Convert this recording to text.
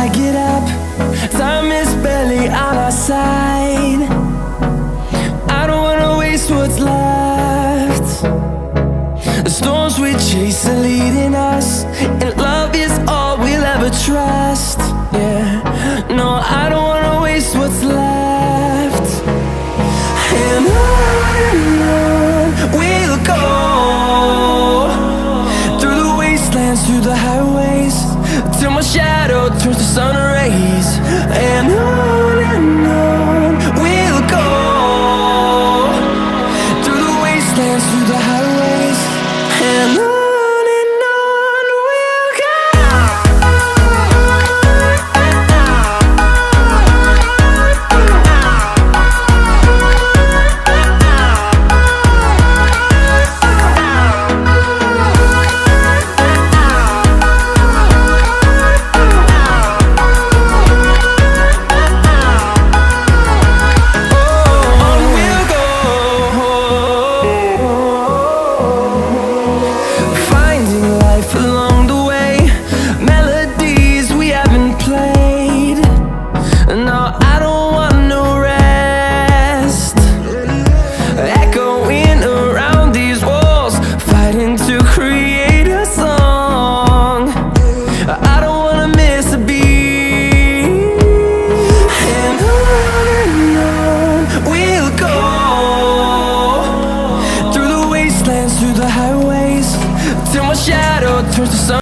I get up, time is barely on our side. I don't wanna waste what's left. The storms we chase are leading us, and love is all we'll ever trust. Yeah, no, I don't wanna waste what's left. And on we'll go, through the wastelands, through the highways, till my shadow turns to sun rays. And on we'll go, through the wastelands, through the highways, and on. Along the way, melodies we haven't played. No, I don't want no rest. Echoing around these walls, fighting to create a song. I don't wanna miss a beat. And on we'll go, through the wastelands, through the highways, till my shadow turns to sun.